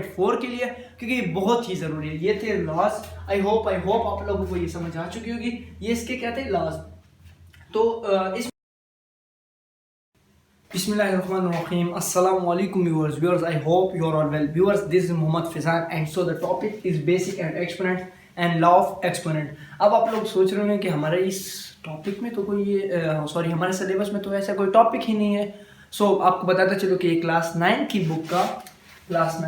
2.4 के लिए, क्योंकि ये बहुत ही ज़रूरी है। ये थे लॉज। आई होप आप लोगों को ये समझ आ चुकी होगी। ये इसके क्या थे, लॉज। तो इस Bismillahirrahmanirrahim. Assalamu alaikum viewers. Viewers, I hope you are all well. Viewers, this is Muhammad Fizan and so the topic is basic and exponent and law of exponent. अब आप लोग सोच रहे हैं कि हमारे इस टॉपिक में तो कोई हमारे सिलेबस में तो ऐसा कोई टॉपिक ही नहीं है। आपको बताता चलो कि ये क्लास 9 की बुक का क्लास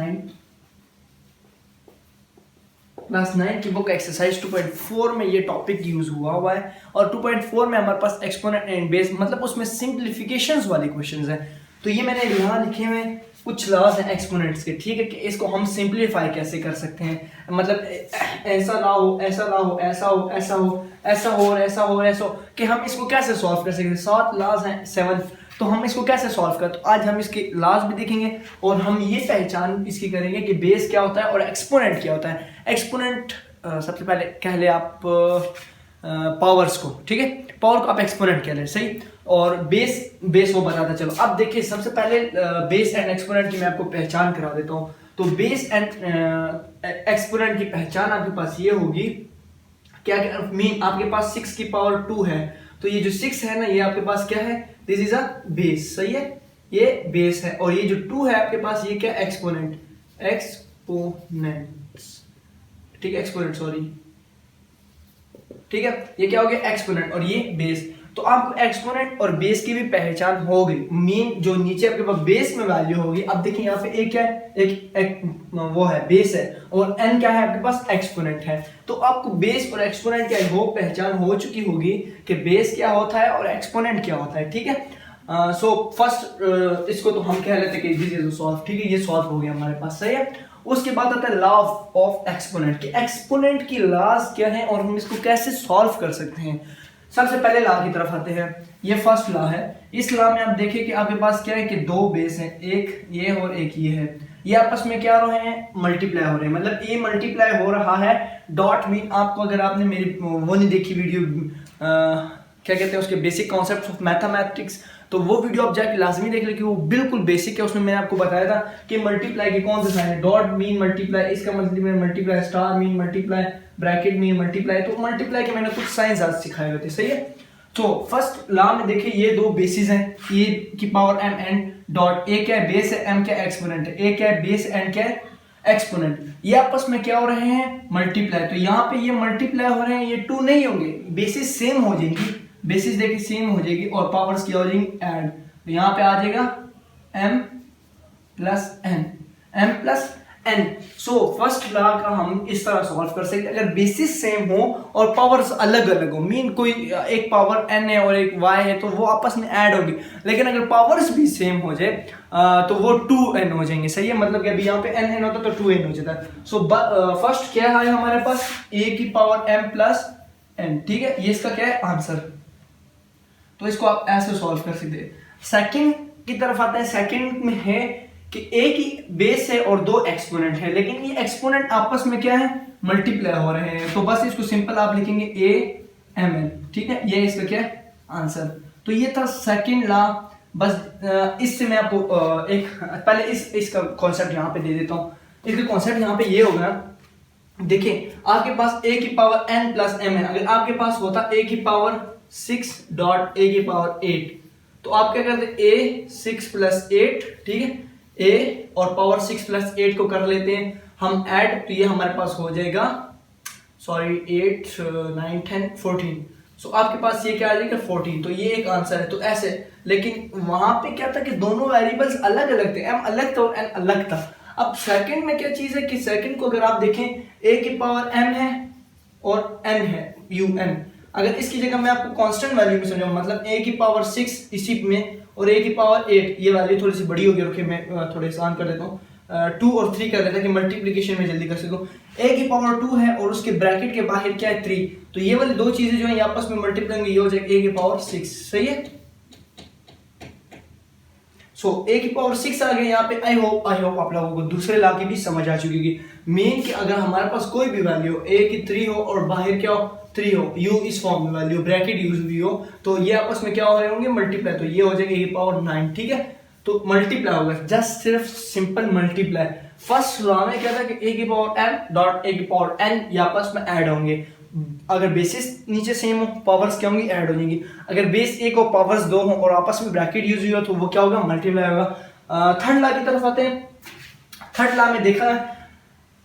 9 की बुक एक्सरसाइज 2.4 में ये टॉपिक यूज हुआ है और 2.4 में हमारे पास एक्सपोनेंट एंड बेस मतलब उसमें सिंप्लीफिकेशंस वाले क्वेश्चंस हैं। तो ये मैंने यहाँ लिखे हुए कुछ लॉज हैं एक्सपोनेंट्स के, ठीक है, कि इसको हम सिंप्लीफाई कैसे कर सकते हैं। मतलब ऐसा ना हो, ऐसा ना हो, ऐसा हो, ऐसा हो, ऐसा हो और ऐसा हो, ऐसा हो, कि हम इसको कैसे सॉल्व कर सकते हैं। 7 लॉज हैं, 7, तो हम इसको कैसे सॉल्व करें। तो आज हम इसके लॉज भी देखेंगे और हम ये पहचान इसकी करेंगे कि बेस क्या होता है और एक्सपोनेंट क्या होता है। एक्सपोनेंट सबसे पहले कह ले आप पावर्स को, ठीक है, पावर को आप एक्सपोनेंट कह ले, सही। और बेस वो बताता चलो। अब देखिए सबसे पहले बेस एंड एक्सपोनेंट की मैं आपको पहचान करा देता हूँ। तो बेस एंड एक्सपोनेंट की पहचान आपके पास ये होगी, क्या मीन आपके पास 6 की पावर 2 है, तो ये जो 6 है ना, ये आपके पास क्या है, दिस इज अ बेस, सही है, ये बेस है। और ये जो 2 है आपके पास, ये क्या, एक्सपोनेंट, ठीक है, एक्सपोनेंट, सॉरी, ठीक है, ये क्या हो गया, एक्सपोनेंट, और ये बेस। तो आपको एक्सपोनेंट और बेस की भी पहचान हो गई। मीन जो नीचे आपके पास बेस में वैल्यू होगी, अब देखिए यहाँ पे एक क्या है, एक वो है, बेस है, और n क्या है आपके पास, एक्सपोनेंट है। तो आपको बेस और एक्सपोनेंट की आई होप पहचान हो चुकी होगी कि बेस क्या होता है और एक्सपोनेंट क्या होता है, ठीक है। फर्स्ट इसको तो हम कह लेते हैं कि दिस इज सॉल्व, ठीक है, ये सॉल्व हो गया हमारे पास, सही है। उसके बाद आता है लॉ ऑफ एक्सपोनेंट, कि एक्सपोनेंट की लॉज क्या है और हम इसको कैसे सॉल्व कर सकते हैं। सबसे पहले लॉ की तरफ आते हैं। ये फर्स्ट लॉ है। इस लॉ में आप देखिए कि आपके पास क्या है कि 2 बेस हैं, एक ये और एक ये है। ये आपस में क्या हो रहे हैं, मल्टीप्लाई हो रहे हैं, मतलब ये मल्टीप्लाई हो रहा है। डॉट मीन आपको, अगर आपने मेरी वो नहीं देखी वीडियो, क्या कहते हैं उसके, बेसिक कॉन्सेप्ट्स ऑफ मैथमेटिक्स, तो वो वीडियो आप जाके लाजमी देख लें कि वो बिल्कुल बेसिक है। उसमें मैंने आपको बताया था कि मल्टीप्लाई के कौन से साइन है। डॉट मीन मल्टीप्लाई, इसका मतलब multiply, star mean multiply, bracket mean multiply. तो मल्टीप्लाई के मैंने कुछ साइन ज्यादा सिखाए हुए थे, सही है। तो फर्स्ट लॉ में देखिए ये 2 बेसिस हैं, ए की पावर m n डॉट, ए क्या है, बेस है, m क्या है, एक्सपोनेंट है। ए क्या है, बेस, n क्या है, एक्सपोनेंट। ये आपस में क्या हो रहे हैं, मल्टीप्लाई। तो यहाँ पे ये मल्टीप्लाई हो रहे हैं, ये 2 नहीं होंगे, बेसिस सेम हो जाएंगी, बेसिस देखिए सेम हो जाएगी और पावर्स क्या हो जाएंगी, ऐड। तो यहाँ पे आ जाएगा m plus n। So first law का हम इस तरह सॉल्व कर सकते हैं, अगर बेसिस सेम हो और पावर्स अलग अलग हो। मीन कोई एक पावर n है और एक y है, तो वो आपस में ऐड होगी। लेकिन अगर पावर्स भी सेम हो जाए तो वो 2n हो जाएंगे, सही है। मतलब कि अभी यहाँ पे n होता तो 2n हो जाता। सो फर्स्ट क्या है हमारे पास, a की पावर m प्लस n, ठीक है, ये इसका क्या है, आंसर। तो इसको आप ऐसे सॉल्व कर सकते हैं। सेकंड की तरफ आते हैं। सेकंड में है कि ए की बेस है और 2 एक्सपोनेंट है, लेकिन ये एक्सपोनेंट आपस में क्या है, मल्टीप्लाई हो रहे हैं। तो बस इसको सिंपल आप लिखेंगे a mn, ठीक है, ये इसका क्या है, आंसर। तो ये था सेकंड लॉ। बस इससे मैं आपको एक पहले इसका कॉन्सेप्ट यहाँ पे दे देता हूँ। इसका कॉन्सेप्ट यहाँ पे ये होगा, देखिए आपके पास a की पावर n प्लस m है। अगर आपके पास होता a की पावर 6 डॉट a की पावर 8, तो आप क्या करते, a 6 प्लस 8, ठीक है, a और पावर 6 प्लस 8 को कर लेते हैं हम ऐड, तो ये हमारे पास हो जाएगा, सॉरी, 8 9 10 14। सो आपके पास ये क्या आ जाएगा, 14। तो ये एक आंसर है। तो ऐसे, लेकिन वहां पे क्या था कि दोनों वेरिएबल्स अलग अलग थे, m अलग था और n अलग था। अब सेकंड में क्या चीज है कि सेकंड को अगर आप देखें, a की पावर m है और n है, un। अगर इसकी जगह मैं आपको कांस्टेंट वैल्यू में समझाऊं, मतलब a की पावर 6 इसी में और a की पावर 8, ये वैल्यू थोड़ी सी बड़ी होगी, रुकिए मैं थोड़े आसान कर देता हूँ, 2 और 3 कर देता कि मल्टीप्लिकेशन में जल्दी कर सकूं। a की पावर 2 है और उसके ब्रैकेट के बाहर क्या है, 3। तो ये वाली 2 चीजें जो है आपस में मल्टीप्लाई होंगी, ये हो जाएगा a की पावर 6, सही है। सो a की पावर 6 आ गया यहाँ पे। आई होप आप लोगों को दूसरे लॉ की भी समझ आ चुकी होगी। मीन कि अगर हमारे पास कोई भी वैल्यू a की 3 हो और बाहर क्या हो, 3 हो, u इस फॉर्म में वैल्यू, ब्रैकेट यूज हुई हो, तो ये आपस में क्या हो रहे होंगे, मल्टीप्लाई। तो ये हो जाएगा a की पावर 9, ठीक है। तो मल्टीप्लाई होगा, जस्ट सिर्फ सिंपल मल्टीप्लाई। फर्स्ट लॉ में क्या था कि a की पावर m डॉट a की पावर n ये आपस में ऐड होंगे। अगर बेसिस नीचे सेम हो, पावर्स क्या होंगी, ऐड हो जाएंगी। अगर बेस एक और पावर्स दो हो और आपस में ब्रैकेट यूज हुई हो तो वो क्या होगा, मल्टीप्लाई होगा। थर्ड लॉ की तरफ आते हैं। थर्ड लॉ में देखा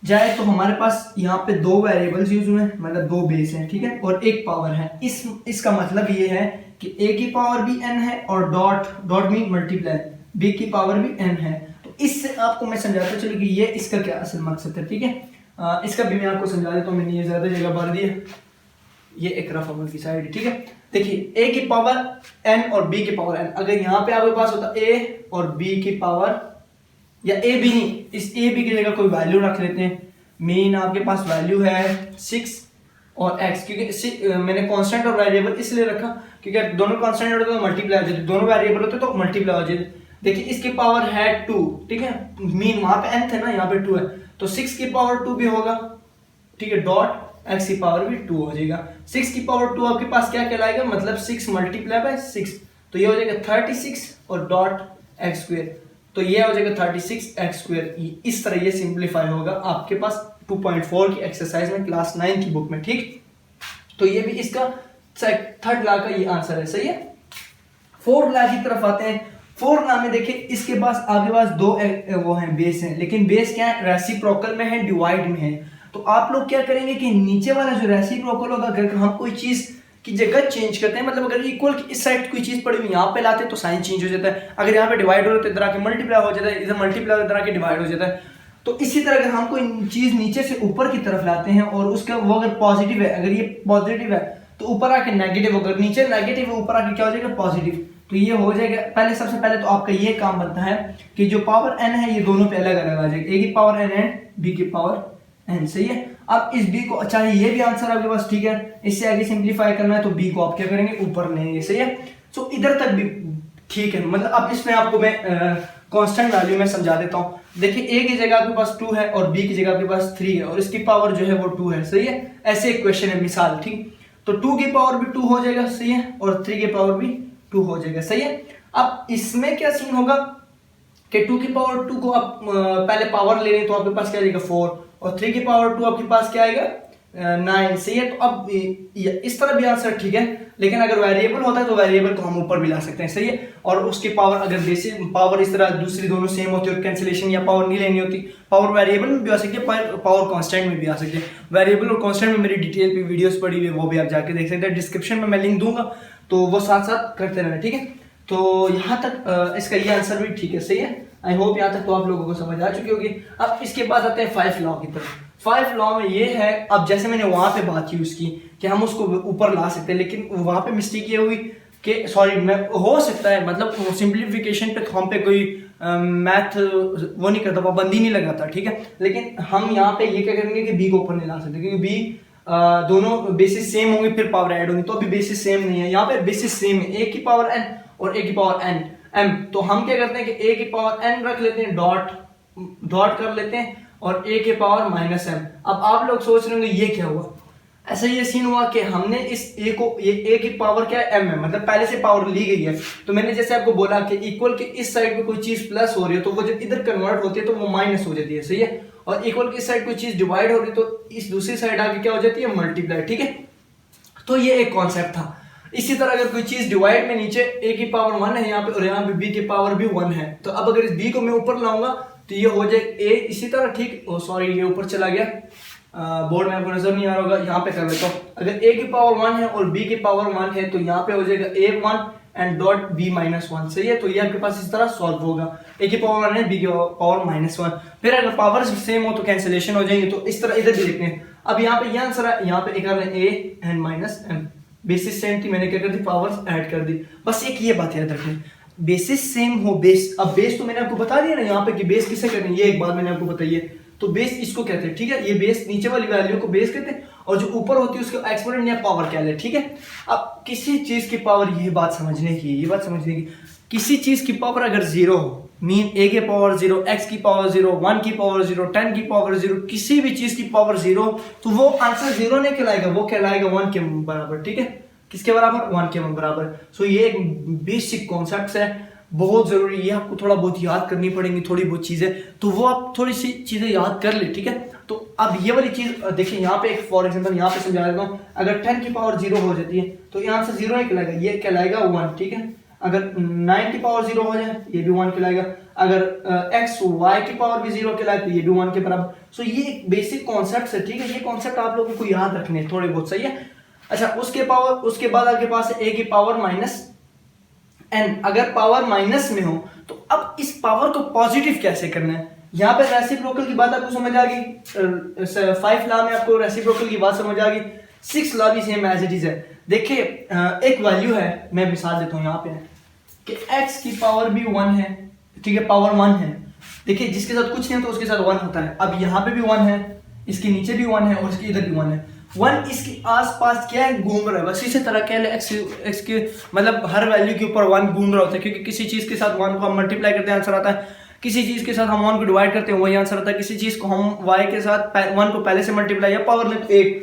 जाए तो हमारे पास यहाँ पे दो वेरिएबल्स यूज हुए हैं, मतलब दो बेस हैं, ठीक है, और एक पावर है। इसका मतलब ये है कि a की पावर भी n है और डॉट मीन मल्टीप्लाई b की पावर भी n है। तो इससे आपको मैं समझाता चलूँ कि ये इसका क्या असल मकसद है, ठीक है। इसका भी मैं आपको समझा देता हूँ, मैंने ये ज्यादा जगह भर दी है, ये एक रफ अमल की साइड, ठीक है। देखिए a की पावर n और b की पावर n, अगर यहाँ पे आपके पास होता a और b की पावर, या a भी नहीं, इस a b की जगह कोई वैल्यू रख लेते हैं। मीन आपके पास वैल्यू है 6 और x, क्योंकि मैंने कांस्टेंट और वेरिएबल इसलिए रखा क्योंकि दोनों कांस्टेंट होते तो मल्टीप्लाई हो जाते, दोनों वेरिएबल होते तो मल्टीप्लाई हो जाते। देखिए इसकी पावर है 2, ठीक है, मीन वहां पे n थे ना, यहाँ पे 2 है, तो 6 की पावर 2 भी होगा, ठीक है, डॉट x की पावर भी 2 हो जाएगा। 6 की पावर 2 आपके पास क्या कहलाएगा, मतलब 6 मल्टीप्लाई बाय 6, तो ये हो जाएगा 36 और डॉट x स्क्वायर, तो ये हो जाएगा 36x स्क्वायर। इस तरह ये सिंप्लीफाई होगा आपके पास 2.4 की एक्सरसाइज में क्लास 9 की बुक में, ठीक। तो ये भी इसका थर्ड लॉ का ये आंसर है, सही है। फोर्थ लॉ की तरफ आते हैं। फोर्थ लॉ में देखिए इसके पास आपके पास दो वो हैं बेस हैं, लेकिन बेस क्या है, रेसिप्रोकल में है, डिवाइड में है। तो आप लोग क्या करेंगे कि नीचे वाला जो रेसिप्रोकल होगा, अगर हम कोई चीज की जगह चेंज करते हैं, मतलब अगर इक्वल की इस साइड कोई चीज पड़ी हुई यहाँ पे लाते हैं तो साइन चेंज हो जाता है। अगर यहाँ पे डिवाइड हो रहा है तो इधर आके मल्टीप्लाई हो जाता है, इधर मल्टीप्लाई इधर आके डिवाइड हो जाता है। तो इसी तरह अगर हम कोई चीज नीचे से ऊपर की तरफ लाते हैं और उसका वो अगर पॉजिटिव है, अगर ये पॉजिटिव है तो ऊपर आके नेगेटिव होगा, नीचे नेगेटिव है ऊपर आके क्या हो जाएगा, पॉजिटिव। तो ये हो जाएगा। पहले सबसे पहले तो आपका ये काम बनता है कि जो पावर n है ये दोनों पे अलग अलग आ जाएगा, a की पावर n एंड b की पावर n, सही है। अब इस b को, चाहे ये भी आंसर आपके पास, ठीक है, इससे आगे सिंप्लीफाई करना है तो b को आप क्या करेंगे, ऊपर लेंगे, सही है। सो इधर तक भी ठीक है। मतलब अब इसमें आपको मैं कांस्टेंट वैल्यू में समझा देता हूँ। देखिए a की जगह आपके पास 2 है और b की जगह आपके पास 3 है और इसकी पावर जो है वो 2 है, सही है। ऐसे एक क्वेश्चन है, मिसाल, ठीक। तो 2 की पावर भी 2 हो जाएगा, सही है, और 3 की पावर भी 2 हो जाएगा, सही है। अब इसमें क्या सीन होगा कि 2 की पावर 2 को आप पहले पावर ले रहे हैं तो आपके पास क्या आएगा 4, और 3 की पावर 2 आपके पास क्या आएगा 9, सही है। तो अब इस तरह भी आंसर ठीक है, लेकिन अगर वेरिएबल होता है तो वेरिएबल को हम ऊपर भी ला सकते हैं, सही है। और उसकी पावर अगर बेसिक पावर इस तरह दूसरी दोनों सेम होती है और कैंसिलेशन या पावर नहीं लेनी होती, पावर वेरिएबल में भी आ सकती है, पावर कांस्टेंट में भी आ सकती है। वेरिएबल और कांस्टेंट में मेरी डिटेल पे वीडियोस पड़ी हुई है, वो भी आप जाके देख सकते हैं, डिस्क्रिप्शन में मैं लिंक दूंगा, तो वो साथ साथ करते रहना, ठीक है। तो यहाँ तक इसका ये आंसर भी ठीक है, सही है। आई होप यहाँ तक तो आप लोगों को समझ आ चुकी होगी। अब इसके बाद आते हैं 5 लॉ की तरफ। 5 लॉ में ये है, अब जैसे मैंने वहां पे बात की उसकी कि हम उसको ऊपर ला सकते हैं, लेकिन वहां पे मिस्टेक ये हुई कि सॉरी, मैं हो सकता है मतलब सिंप्लीफिकेशन पे हम पे कोई मैथ वो नहीं करता, पाबंदी नहीं लगाता, ठीक है। लेकिन हम यहाँ पे ये क्या करेंगे कि बी को ऊपर नहीं ला सकते, क्योंकि बी दोनों बेसिस सेम होंगे फिर पावर ऐड होंगी, तो अभी बेसिस सेम नहीं है। यहाँ पे बेसिस सेम है, a की पावर n और a की पावर n m। तो हम क्या करते हैं कि a की पावर n रख लेते हैं, डॉट कर लेते हैं, और a के पावर माइनस m। अब आप लोग सोच रहे होंगे ये क्या हुआ, ऐसा ये सीन हुआ कि हमने इस a को, ये a की पावर क्या है m है, मतलब पहले से पावर ली गई है। तो मैंने जैसे आपको बोला कि इक्वल के इस साइड पे कोई चीज प्लस हो रही है तो वो जब इधर कन्वर्ट होती है तो वो माइनस हो जाती है, सही है। और इक्वल की साइड कोई चीज डिवाइड हो रही है तो इस दूसरी साइड आके क्या हो जाती है, मल्टीप्लाई, ठीक है। तो ये एक कॉन्सेप्ट था। इसी तरह अगर कोई चीज डिवाइड में नीचे a की पावर 1 है यहाँ पे और यहाँ पे b की पावर भी 1 है, तो अब अगर इस b को मैं ऊपर लाऊंगा तो ये हो जाए a, इसी तरह, ठीक। सॉरी, ये ऊपर चला गया, बोर्ड में आपको नजर नहीं आ रहा होगा, यहाँ पे कर लेता हूँ। अगर a की पावर 1 है और b की पावर 1 है तो यहाँ पे हो जाएगा a1 and dot b minus 1, सही है। तो ये आपके पास इस तरह सॉल्व होगा, a की पावर 1 है, b की पावर माइनस 1। फिर अगर पावर सेम हो तो कैंसिलेशन हो जाएंगे, तो इस तरह इधर भी देखते हैं। अब यहाँ पे ये आंसर है, यहाँ पे कर रहे हैं a and minus m, basis same थी, मैंने क्या कर दी, पावर्स ऐड कर दी। बस एक ये बात याद रखनी, बेसिस सेम हो, बेस, अब बेस तो मैंने आपको बता दिया ना यहाँ पे कि बेस किसे करनी है, ये एक बात मैंने आपको बताई है। तो बेस इसको कहते हैं, ठीक है, ये बेस नीचे वाली वैल्यू को बेस कहते हैं, और जो ऊपर होती है उसको एक्सपोनेंट या पावर कह लें, ठीक है। अब किसी चीज की पावर, ये बात समझने की, ये बात समझने की, किसी चीज की पावर अगर 0 हो, मीन a की पावर 0, x की पावर 0, 1 की पावर 0, 10 की पावर 0, किसी भी चीज की पावर 0, तो वो आंसर 0 नहीं कहलाएगा, वो कहलाएगा 1 के बराबर, ठीक है। किसके बराबर, 1 के बराबर। सो ये एक बेसिक कॉन्सेप्ट है। बहुत ज़रूरी है, आपको थोड़ा बहुत याद करनी पड़ेंगी थोड़ी बहुत चीज़ें, तो वो आप थोड़ी सी चीज़ें याद कर ले, ठीक है। तो अब ये वाली चीज़ देखिए यहाँ पे एक फॉर एग्जांपल यहाँ पे समझा देता हूँ, अगर 10 की पावर 0 हो जाती है तो यहाँ से 0 ही कहलाएगा, ये कहलाएगा 1, ठीक है। अगर 9 की पावर 0 हो जाए ये भी 1 कहलाएगा, अगर x y की पावर भी 0 कहलाए तो ये भी 1 के बराबर। सो ये एक बेसिक कॉन्सेप्ट है, ठीक है, ये कॉन्सेप्ट आप लोगों को याद रखने थोड़े बहुत, सही है। अच्छा उसके बाद आपके पास है a की पावर माइनस n, अगर पावर माइनस में हो तो अब इस पावर को पॉजिटिव कैसे करना है। यहाँ पे रेसिप्रोकल की बात आपको समझ आ गई, 5 लॉ में आपको रेसिप्रोकल की बात समझ आ गई, 6 लॉ भी सेम एज इट इज है। देखिए एक वैल्यू है, मैं मिसाल देता हूँ यहाँ पे कि x की पावर भी 1 है, ठीक है, पावर 1 है। देखिए जिसके साथ कुछ नहीं है तो उसके साथ 1 होता है। अब यहाँ पे भी 1 है, इसके नीचे भी 1 है और इसके इधर भी 1 है। 1 इसके आसपास क्या है, घूम रहा है, बस इसी तरह कह ले x के मतलब हर वैल्यू के ऊपर 1 घूम रहा होता है, क्योंकि किसी चीज के साथ 1 को हम मल्टीप्लाई करते हैं आंसर आता है, किसी चीज के साथ हम 1 को डिवाइड करते हैं वही आंसर आता है, किसी चीज को हम y के साथ 1 को पहले से मल्टीप्लाई या पावर में तो 1,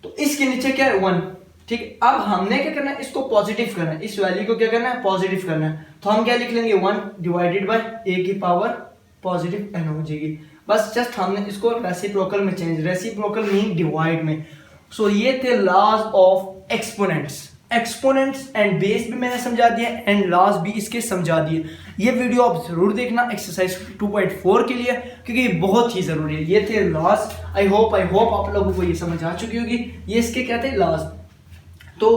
तो इसके नीचे क्या है 1, ठीक है। अब हमने क्या करना है, इसको पॉजिटिव करना है, इस वैल्यू को क्या करना है, पॉजिटिव करना है। तो हम क्या लिख लेंगे 1 डिवाइडेड बाय a की पावर पॉजिटिव n हो जाएगी। बस जस्ट हमने इसको रेसिप्रोकल में चेंज, रेसिप्रोकल मीन डिवाइड में। सो ये थे laws of exponents and base भी मैंने समझा दिया एंड लॉज भी इसके समझा दिए। ये वीडियो आप जरूर देखना एक्सरसाइज 2.4 के लिए, क्योंकि ये बहुत ही जरूरी है। ये थे लॉज, आई होप आप लोगों को ये समझ आ चुकी होगी, ये इसके क्या थे लॉज। तो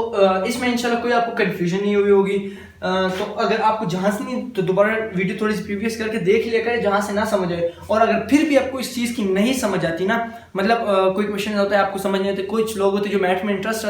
इसमें इंशाल्लाह कोई आपको कंफ्यूजन नहीं हुई होगी। तो अगर आपको जहाँ से नहीं तो दोबारा वीडियो थोड़ी सी प्रीवियस करके देख लिया करें जहाँ से ना समझ आए। और अगर फिर भी आपको इस चीज़ की नहीं समझ आती ना, मतलब कोई क्वेश्चन होता है आपको समझ नहीं आते, कुछ लोग होते हैं जो मैथ में इंटरेस्ट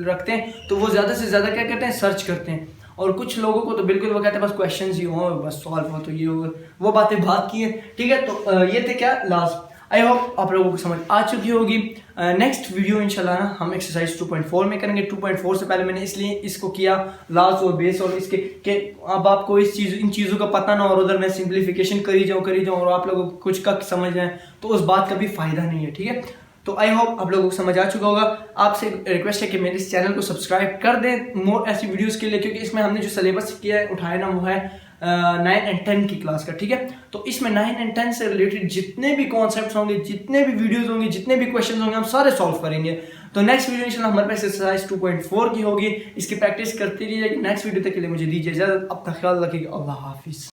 रखते हैं तो वो ज़्यादा से ज़्यादा क्या करते हैं, सर्च करते हैं, और कुछ लोगों को तो बिल्कुल वो कहते हैं बस क्वेश्चन ही हो, बस सॉल्व हो, तो ये हो, वो बातें बात की है, ठीक है। तो ये थे क्या लास्ट, आई होप आप लोगों को समझ आ चुकी होगी। नेक्स्ट वीडियो इंशाल्लाह ना हम एक्सरसाइज 2.4 में करेंगे। 2.4 से पहले मैंने इसलिए इसको किया लास्ट और बेस, और इसके के अब आपको इन चीज़ों का पता ना और उधर मैं सिंप्लीफिकेशन करी जाऊँ और आप लोगों को कुछ का समझ जाए तो उस बात का भी फायदा नहीं है, ठीक है। तो आई होप आप लोगों को समझ आ चुका होगा। आपसे रिक्वेस्ट है कि मेरे इस चैनल को सब्सक्राइब कर दें मोर ऐसी वीडियोस के लिए, क्योंकि इसमें हमने जो सिलेबस किया है उठाया ना वो है 9 एंड 10 की क्लास का, ठीक है। तो इसमें 9 एंड 10 से रिलेटेड जितने भी कॉन्सेप्ट्स होंगे, जितने भी वीडियोस होंगे, जितने भी क्वेश्चन होंगे, हम सारे सॉल्व करेंगे। तो नेक्स्ट वीडियो इंशाल्लाह हमारे पास एक्सरसाइज 2.4 की होगी, इसकी प्रैक्टिस करती रहिएगा। नेक्स्ट वीडियो तक के लिए मुझे दीजिए इजाजत, अपना ख्याल रखिएगा, अल्लाह हाफिज़।